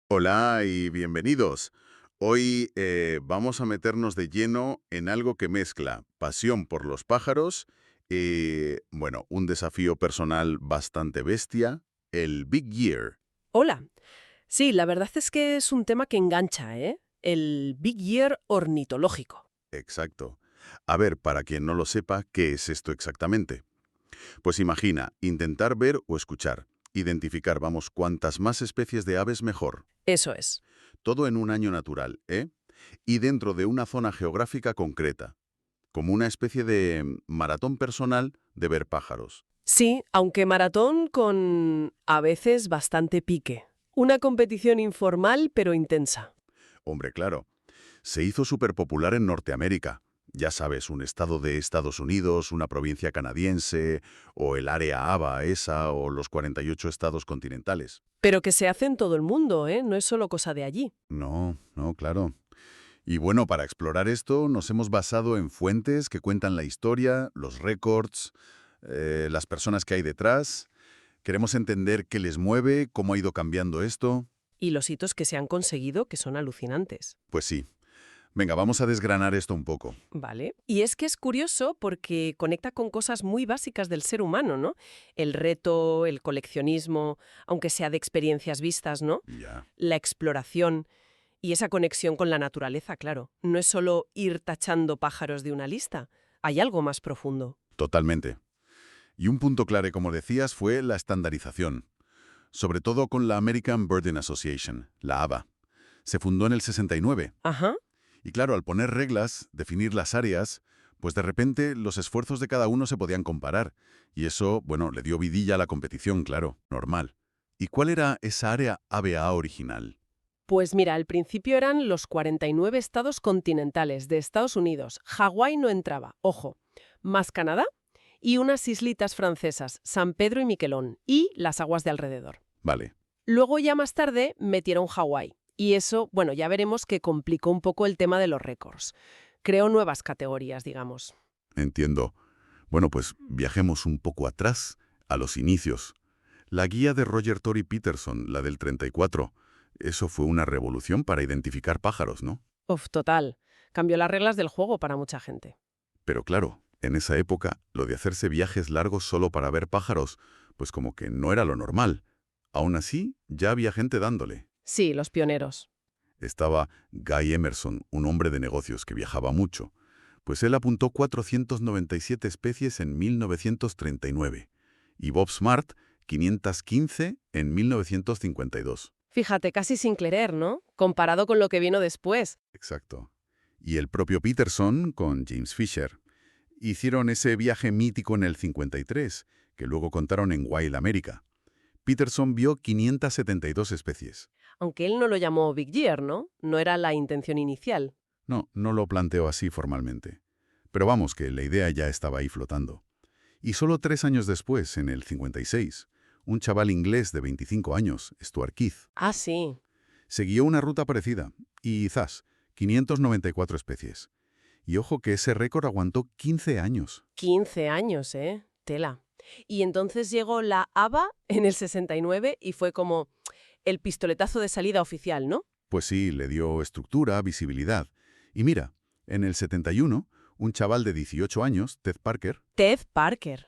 Hola y bienvenidos. Hoy vamos a meternos de lleno en algo que mezcla pasión por los pájaros y, bueno, un desafío personal bastante bestia, el Big Year. Hola. Sí, la verdad es que es un tema que engancha, ¿eh? El Big Year ornitológico. Exacto. A ver, para quien no lo sepa, ¿qué es esto exactamente? Pues imagina, intentar ver o escuchar, identificar, vamos, cuantas más especies de aves mejor. Eso es. Todo en un año natural, ¿eh? Y dentro de una zona geográfica concreta, como una especie de maratón personal de ver pájaros. Sí, aunque maratón con a veces bastante pique. Una competición informal pero intensa. Hombre, claro, se hizo súper popular en Norteamérica. Ya sabes, un estado de Estados Unidos, una provincia canadiense, o el área ABA esa, o los 48 estados continentales. Pero que se hace en todo el mundo, ¿eh? No es solo cosa de allí. No, no, claro. Y bueno, para explorar esto nos hemos basado en fuentes que cuentan la historia, los récords, las personas que hay detrás. Queremos entender qué les mueve, cómo ha ido cambiando esto. Y los hitos que se han conseguido que son alucinantes. Pues sí. Venga, vamos a desgranar esto un poco. Vale. Y es que es curioso porque conecta con cosas muy básicas del ser humano, ¿no? El reto, el coleccionismo, aunque sea de experiencias vistas, ¿no? Ya, La exploración y esa conexión con la naturaleza, claro. No es solo ir tachando pájaros de una lista, hay algo más profundo. totalmente. Y un punto clave, como decías, fue la estandarización, sobre todo con la American Birding Association, la ABA. Se fundó en el 69. Ajá. Y claro, al poner reglas, definir las áreas, pues de repente los esfuerzos de cada uno se podían comparar. Y eso, bueno, le dio vidilla a la competición, claro, normal. ¿Y cuál era esa área ABA original? Pues mira, al principio eran los 49 estados continentales de Estados Unidos. Hawái no entraba, ojo. Más Canadá y unas islitas francesas, San Pedro y Miquelón, y las aguas de alrededor. Vale, Luego ya más tarde metieron Hawái. Y eso, bueno, ya veremos que complicó un poco el tema de los récords. Creó nuevas categorías, digamos. entiendo. Bueno, pues viajemos un poco atrás, a los inicios. La guía de Roger Tory Peterson, la del 34, eso fue una revolución para identificar pájaros, ¿no? Uf, total. Cambió las reglas del juego para mucha gente. Pero claro, en esa época, lo de hacerse viajes largos solo para ver pájaros, pues como que no era lo normal. Aún así, ya había gente dándole. Sí, los pioneros. Estaba Guy Emerson, un hombre de negocios que viajaba mucho, pues él apuntó 497 especies en 1939 y Bob Smart 515 en 1952. Fíjate, casi sin querer, ¿no? Comparado con lo que vino después. Exacto. Y el propio Peterson con James Fisher hicieron ese viaje mítico en el 53, que luego contaron en Wild America. Peterson vio 572 especies. Aunque él no lo llamó Big Year, ¿no? No era la intención inicial. No, no lo planteó así formalmente. Pero vamos, que la idea ya estaba ahí flotando. Y solo 3 años después, en el 56, un chaval inglés de 25 años, Stuart Keith, Ah, sí. siguió una ruta parecida, y zas, 594 especies. Y ojo que ese récord aguantó 15 años. 15 años, ¿eh? Tela. Y entonces llegó la ABA en el 69 y fue como el pistoletazo de salida oficial, ¿no? Pues sí, le dio estructura, visibilidad. Y mira, en el 71, un chaval de 18 años, Ted Parker, Ted Parker.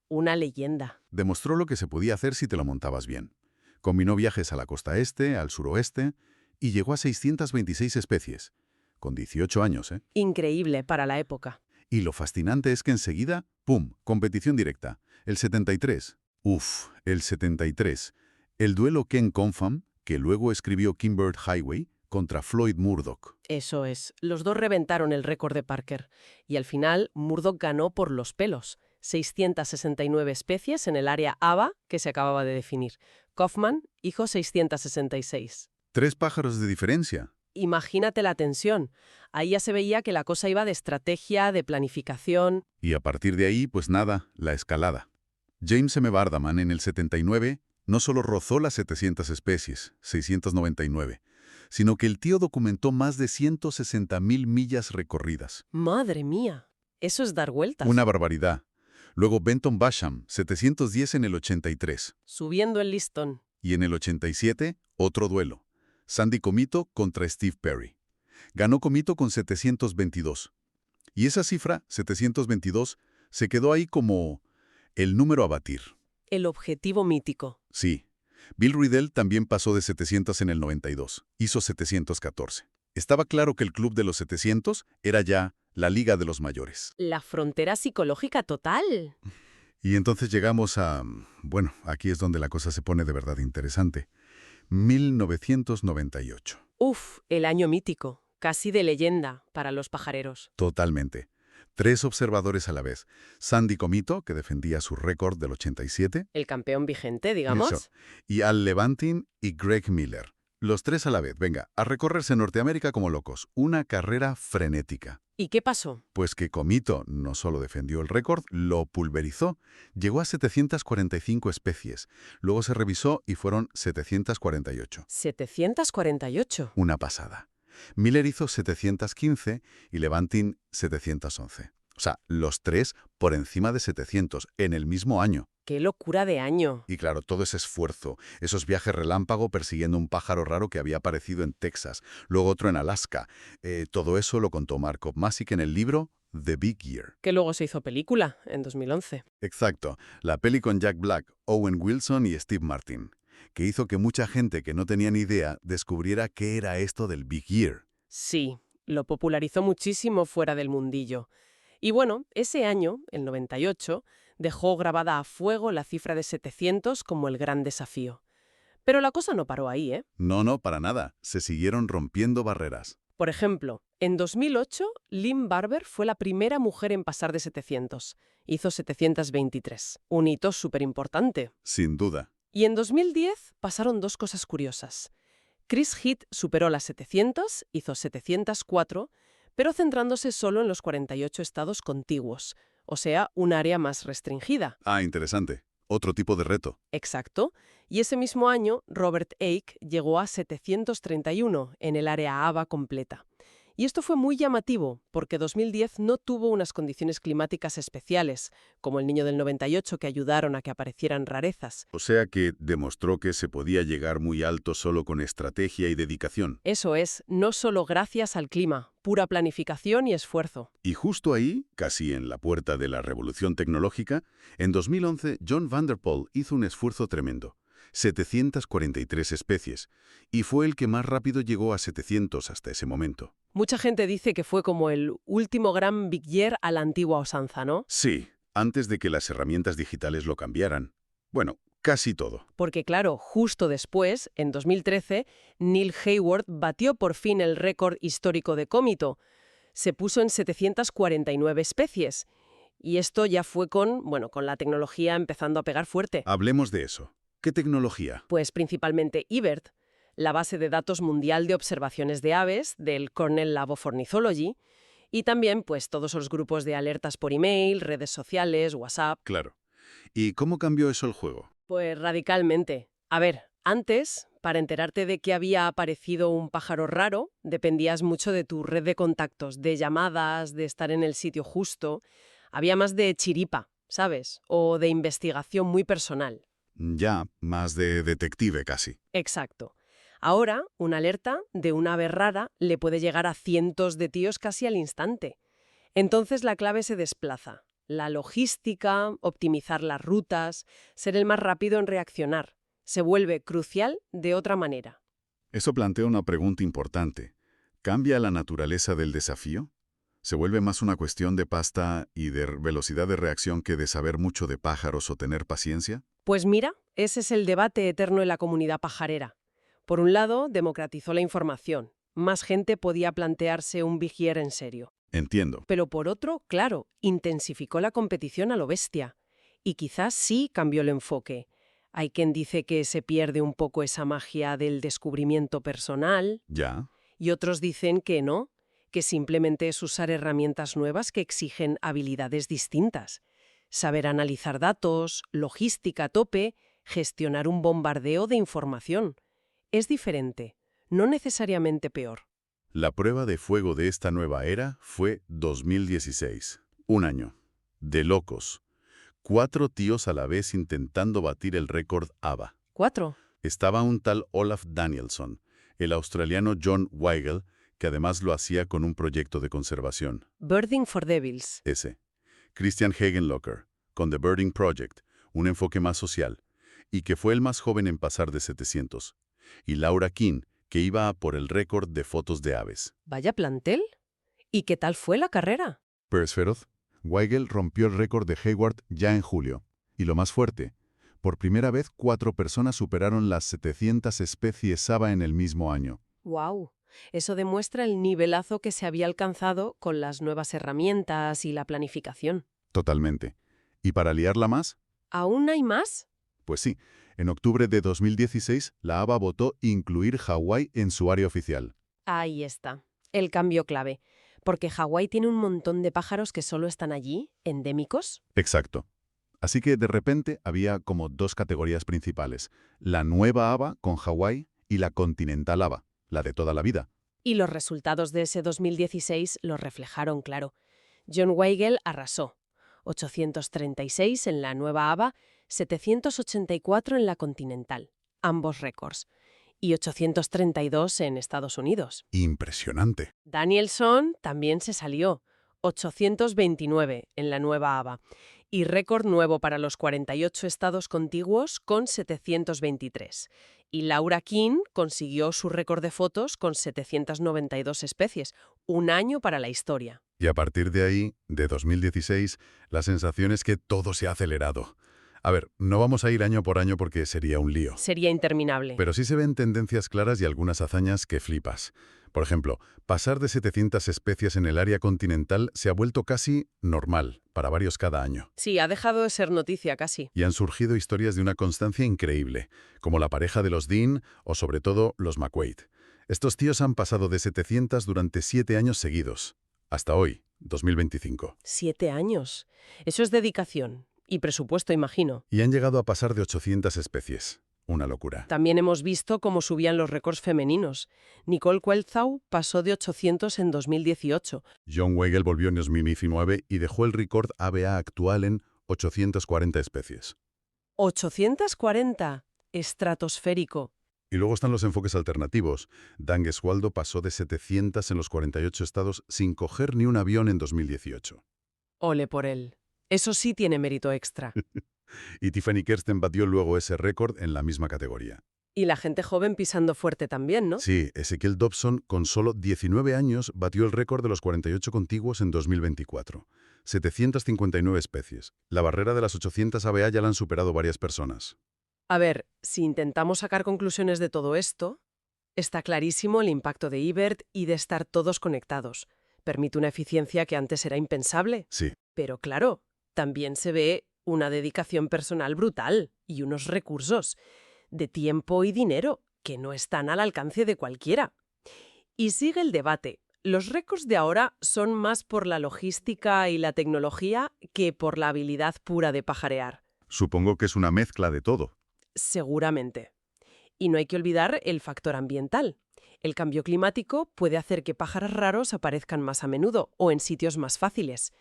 Una leyenda. demostró lo que se podía hacer si te lo montabas bien. Combinó viajes a la costa este, al suroeste, y llegó a 626 especies. Con 18 años, ¿eh? Increíble para la época. Y lo fascinante es que enseguida, ¡pum!, competición directa. El 73. Uf, el 73. El duelo Ken Confam, que luego escribió Kimbird Highway, contra Floyd Murdoch. Eso es. Los dos reventaron el récord de Parker. Y al final, Murdoch ganó por los pelos. 669 especies en el área ABA que se acababa de definir. Kaufman, hijo 666. 3 pájaros de diferencia. Imagínate la tensión. Ahí ya se veía que la cosa iba de estrategia, de planificación. Y a partir de ahí, pues nada, la escalada. James M. Bardaman en el 79 no solo rozó las 700 especies, 699, sino que el tío documentó más de 160.000 millas recorridas. Madre mía, eso es dar Una vueltas. barbaridad. Luego Benton Basham, 710 en el 83. Subiendo el listón. Y en el 87, otro duelo. Sandy Comito contra Steve Perry. Ganó Comito con 722. Y esa cifra, 722, se quedó ahí como el número a batir. El objetivo mítico. Sí. Bill Riddell también pasó de 700 en el 92. Hizo 714. Estaba claro que el club de los 700 era ya la liga de los mayores. La frontera psicológica total. Y entonces llegamos a... Bueno, aquí es donde la cosa se pone de verdad interesante. 1998. Uf, el año mítico. Casi de leyenda para los pajareros. Totalmente. 3 observadores a la vez. Sandy Comito, que defendía su récord del 87. El campeón vigente, digamos. Eso. Y Al Levantin y Greg Miller. Los 3 a la vez. Venga, a recorrerse Norteamérica como locos. Una carrera frenética. ¿Y qué pasó? Pues que Comito no solo defendió el récord, lo pulverizó. Llegó a 745 especies. Luego se revisó y fueron 748. 748. Una pasada. Miller hizo 715 y Levantin 711. O sea, los 3 por encima de 700 en el mismo año. ¡Qué locura de año! Y claro, todo ese esfuerzo, esos viajes relámpago persiguiendo un pájaro raro que había aparecido en Texas, luego otro en Alaska. Todo eso lo contó Markov Masick en el libro The Big Year. Que luego se hizo película en 2011. Exacto, la peli con Jack Black, Owen Wilson y Steve Martin, que hizo que mucha gente que no tenía ni idea descubriera qué era esto del Big Year. Sí, lo popularizó muchísimo fuera del mundillo. Y bueno, ese año, el 98, dejó grabada a fuego la cifra de 700 como el gran desafío. Pero la cosa no paró ahí, ¿eh? No, para nada. Se siguieron rompiendo barreras. Por ejemplo, en 2008, Lynn Barber fue la primera mujer en pasar de 700. Hizo 723. Un hito súper importante. Sin duda. Y en 2010 pasaron 2 cosas curiosas. Chris Heath superó las 700, hizo 704, pero centrándose solo en los 48 estados contiguos, o sea, un área más restringida. Ah, interesante. Otro tipo de reto. Exacto. Y ese mismo año, Robert Ake llegó a 731 en el área ABA completa. Y esto fue muy llamativo, porque 2010 no tuvo unas condiciones climáticas especiales, como el Niño del 98 que ayudaron a que aparecieran rarezas. O sea que demostró que se podía llegar muy alto solo con estrategia y dedicación. Eso es, no solo gracias al clima, pura planificación y esfuerzo. Y justo ahí, casi en la puerta de la revolución tecnológica, en 2011 John Vanderpool hizo un esfuerzo tremendo. 743 especies, y fue el que más rápido llegó a 700 hasta ese momento. Mucha gente dice que fue como el último gran Big Year a la antigua usanza, ¿no? Sí, antes de que las herramientas digitales lo cambiaran. Bueno, casi todo. Porque claro, justo después, en 2013, Neil Hayward batió por fin el récord histórico de Comito. Se puso en 749 especies. Y esto ya fue con la tecnología empezando a pegar fuerte. Hablemos de eso. ¿Qué tecnología? Pues principalmente eBird, la base de datos mundial de observaciones de aves del Cornell Lab of Ornithology, y también pues todos los grupos de alertas por email, redes sociales, WhatsApp. Claro. ¿Y cómo cambió eso el juego? Pues radicalmente. A ver, antes, para enterarte de que había aparecido un pájaro raro, dependías mucho de tu red de contactos, de llamadas, de estar en el sitio justo. Había más de chiripa, ¿sabes? O de investigación muy personal. Ya, más de detective casi. Exacto. Ahora, una alerta de una ave rara le puede llegar a cientos de tíos casi al instante. Entonces la clave se desplaza. La logística, optimizar las rutas, ser el más rápido en reaccionar. Se vuelve crucial de otra manera. Eso plantea una pregunta importante. ¿Cambia la naturaleza del desafío? ¿Se vuelve más una cuestión de pasta y de velocidad de reacción que de saber mucho de pájaros o tener paciencia? Pues mira, ese es el debate eterno en la comunidad pajarera. Por un lado, democratizó la información. Más gente podía plantearse un Big Year en serio. Entiendo. Pero por otro, claro, intensificó la competición a lo bestia. Y quizás sí cambió el enfoque. Hay quien dice que se pierde un poco esa magia del descubrimiento personal. Ya. Y otros dicen que no, que simplemente es usar herramientas nuevas que exigen habilidades distintas. Saber analizar datos, logística a tope, gestionar un bombardeo de información. Es diferente, no necesariamente peor. La prueba de fuego de esta nueva era fue 2016. Un año. De locos. 4 tíos a la vez intentando batir el récord ABA. 4. Estaba un tal Olaf Danielsson, el australiano John Weigel, que además lo hacía con un proyecto de conservación. Birding for Devils. Ese. Christian Hagenlocker, con The Birding Project, un enfoque más social, y que fue el más joven en pasar de 700. Y Laura King, que iba a por el récord de fotos de aves. Vaya plantel. ¿Y qué tal fue la carrera? Persferoth, Weigel rompió el récord de Hayward ya en julio. Y lo más fuerte, por primera vez 4 personas superaron las 700 especies Saba en el mismo año. ¡Wow! Eso demuestra el nivelazo que se había alcanzado con las nuevas herramientas y la planificación. Totalmente. ¿Y para liarla más? ¿Aún hay más? Pues sí. En octubre de 2016, la ABA votó incluir Hawái en su área oficial. Ahí está. El cambio clave. Porque Hawái tiene un montón de pájaros que solo están allí, endémicos. Exacto. Así que de repente había como 2 categorías principales. La nueva ABA con Hawái y la continental ABA, la de toda la vida. Y los resultados de ese 2016 lo reflejaron claro. John Weigel arrasó. 836 en la nueva ABA, 784 en la continental. Ambos récords. Y 832 en Estados Unidos. Impresionante. Danielson también se salió. 829 en la nueva ABA. Y récord nuevo para los 48 estados contiguos con 723. Y Laura King consiguió su récord de fotos con 792 especies, un año para la historia. Y a partir de ahí, de 2016, la sensación es que todo se ha acelerado. A ver, no vamos a ir año por año porque sería un lío. Sería interminable. Pero sí se ven tendencias claras y algunas hazañas que flipas. Por ejemplo, pasar de 700 especies en el área continental se ha vuelto casi normal, para varios cada año. Sí, ha dejado de ser noticia casi. Y han surgido historias de una constancia increíble, como la pareja de los Dean o sobre todo los McQuaid. Estos tíos han pasado de 700 durante 7 años seguidos, hasta hoy, 2025. 7 años. Eso es dedicación. Y presupuesto, imagino. Y han llegado a pasar de 800 especies. Una locura. También hemos visto cómo subían los récords femeninos. Nicole Kuelzau pasó de 800 en 2018. John Weigel volvió en 2019 y dejó el récord ABA actual en 840 especies. 840. Estratosférico. Y luego están los enfoques alternativos. Dan Gesualdo pasó de 700 en los 48 estados sin coger ni un avión en 2018. Ole por él. Eso sí tiene mérito extra. Y Tiffany Kersten batió luego ese récord en la misma categoría. Y la gente joven pisando fuerte también, ¿no? Sí, Ezequiel Dobson, con solo 19 años, batió el récord de los 48 contiguos en 2024. 759 especies. La barrera de las 800 ABA ya la han superado varias personas. A ver, si intentamos sacar conclusiones de todo esto, está clarísimo el impacto de eBird y de estar todos conectados. Permite una eficiencia que antes era impensable. Sí. Pero claro, también se ve una dedicación personal brutal y unos recursos de tiempo y dinero que no están al alcance de cualquiera. Y sigue el debate. Los récords de ahora son más por la logística y la tecnología que por la habilidad pura de pajarear. Supongo que es una mezcla de todo. Seguramente. Y no hay que olvidar el factor ambiental. El cambio climático puede hacer que pájaros raros aparezcan más a menudo o en sitios más fáciles.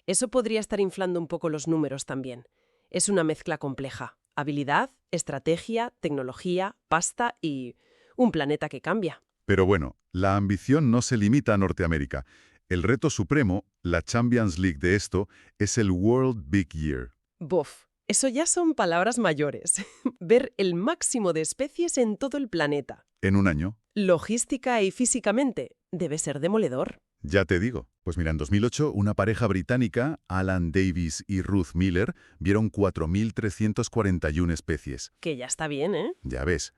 Eso podría estar inflando un poco los números también. Es una mezcla compleja. Habilidad, estrategia, tecnología, pasta y un planeta que cambia. Pero bueno, la ambición no se limita a Norteamérica. El reto supremo, la Champions League de esto, es el World Big Year. Buf, eso ya son palabras mayores. Ver el máximo de especies en todo el planeta. En un año. Logística y físicamente debe ser demoledor. Ya te digo. Pues mira, en 2008, una pareja británica, Alan Davis y Ruth Miller, vieron 4.341 especies. Que ya está bien, ¿eh? Ya ves.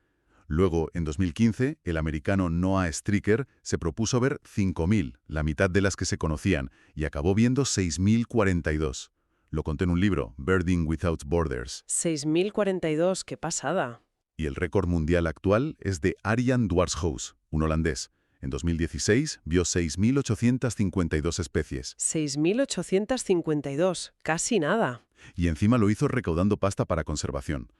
Luego, en 2015, el americano Noah Stricker se propuso ver 5.000, la mitad de las que se conocían, y acabó viendo 6.042. Lo conté en un libro, Birding Without Borders. 6.042, qué pasada. Y el récord mundial actual es de Arjan Dwarshuis, un holandés. En 2016 vio 6.852 especies. 6.852, casi nada. Y encima lo hizo recaudando pasta para conservación.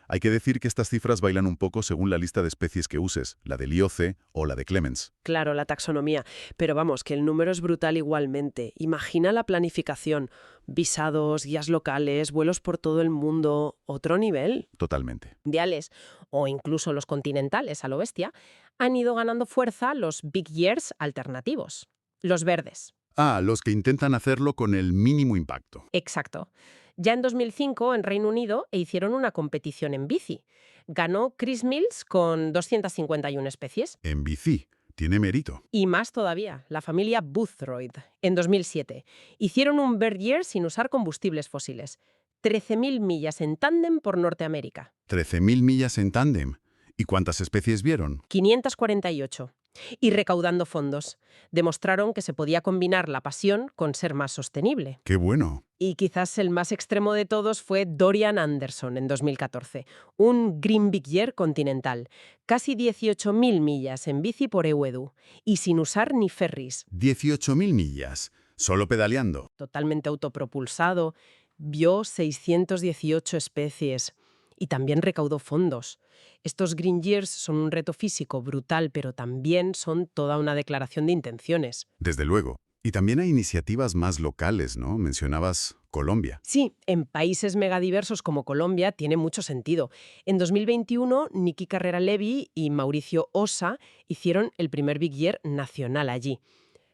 Hay que decir que estas cifras bailan un poco según la lista de especies que uses, la del IOCE o la de Clemens. Claro, la taxonomía. Pero vamos, que el número es brutal igualmente. Imagina la planificación. Visados, guías locales, vuelos por todo el mundo. Otro nivel. Totalmente. Mundiales o incluso los continentales a lo bestia, han ido ganando fuerza los big years alternativos, los verdes. Ah, los que intentan hacerlo con el mínimo impacto. Exacto. Ya en 2005, en Reino Unido, hicieron una competición en bici. Ganó Chris Mills con 251 especies. En bici. Tiene mérito. Y más todavía, la familia Boothroyd, en 2007. Hicieron un Bird Year sin usar combustibles fósiles. 13.000 millas en tándem por Norteamérica. 13.000 millas en tándem. ¿Y cuántas especies vieron? 548. Y recaudando fondos. Demostraron que se podía combinar la pasión con ser más sostenible. ¡Qué bueno! Y quizás el más extremo de todos fue Dorian Anderson en 2014, un Green Big Year continental, casi 18.000 millas en bici por Ewedu, y sin usar ni ferries. 18.000 millas. Solo pedaleando. Totalmente autopropulsado, vio 618 especies y también recaudó fondos. Estos Green Years son un reto físico brutal, pero también son toda una declaración de intenciones. Desde luego. Y también hay iniciativas más locales, ¿no? Mencionabas Colombia. Sí, en países megadiversos como Colombia tiene mucho sentido. En 2021, Niki Carrera Levy y Mauricio Osa hicieron el primer Big Year nacional allí.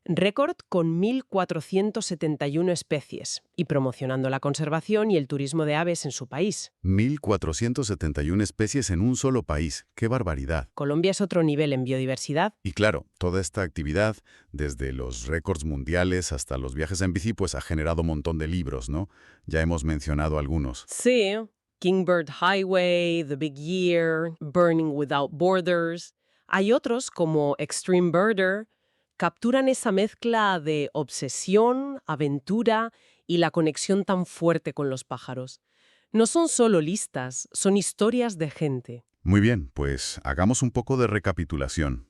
Récord con 1.471 especies y promocionando la conservación y el turismo de aves en su país. 1.471 especies en un solo país. ¡Qué barbaridad! Colombia es otro nivel en biodiversidad. Y claro, toda esta actividad, desde los récords mundiales hasta los viajes en bici, pues ha generado un montón de libros, ¿no? Ya hemos mencionado algunos. Sí, Kingbird Highway, The Big Year, Burning Without Borders. Hay otros como Extreme Birder. Capturan esa mezcla de obsesión, aventura y la conexión tan fuerte con los pájaros. No son solo listas, son historias de gente. Muy bien, pues hagamos un poco de recapitulación.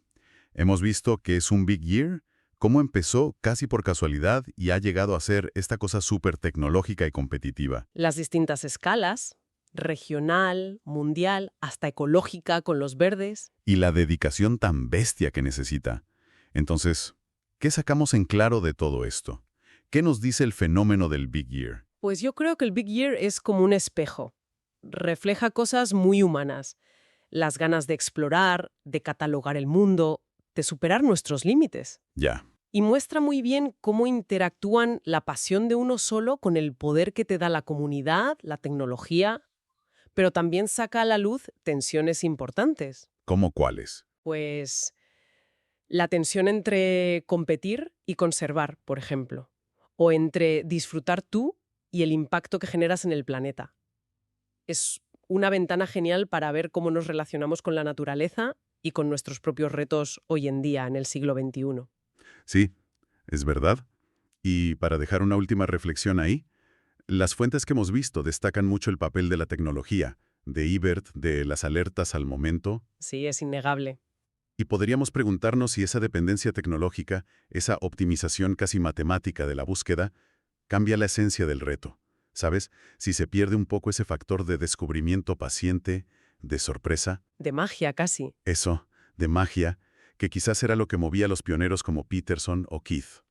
Hemos visto que es un Big Year, cómo empezó casi por casualidad y ha llegado a ser esta cosa súper tecnológica y competitiva. Las distintas escalas, regional, mundial, hasta ecológica con los verdes. Y la dedicación tan bestia que necesita. Entonces, ¿qué sacamos en claro de todo esto? ¿Qué nos dice el fenómeno del Big Year? Pues yo creo que el Big Year es como un espejo. Refleja cosas muy humanas. Las ganas de explorar, de catalogar el mundo, de superar nuestros límites. Ya. Y muestra muy bien cómo interactúan la pasión de uno solo con el poder que te da la comunidad, la tecnología, pero también saca a la luz tensiones importantes. ¿Cómo cuáles? Pues la tensión entre competir y conservar, por ejemplo, o entre disfrutar tú y el impacto que generas en el planeta. Es una ventana genial para ver cómo nos relacionamos con la naturaleza y con nuestros propios retos hoy en día, en el siglo XXI. Sí, es verdad. Y para dejar una última reflexión ahí, las fuentes que hemos visto destacan mucho el papel de la tecnología, de eBird, de las alertas al momento. Sí, es innegable. Y podríamos preguntarnos si esa dependencia tecnológica, esa optimización casi matemática de la búsqueda, cambia la esencia del reto. ¿Sabes? Si se pierde un poco ese factor de descubrimiento paciente, de sorpresa. De magia casi. Eso, de magia, que quizás era lo que movía a los pioneros como Peterson o Keith.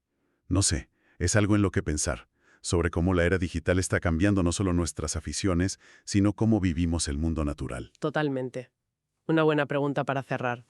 No sé, es algo en lo que pensar, sobre cómo la era digital está cambiando no solo nuestras aficiones, sino cómo vivimos el mundo natural. Totalmente. Una buena pregunta para cerrar.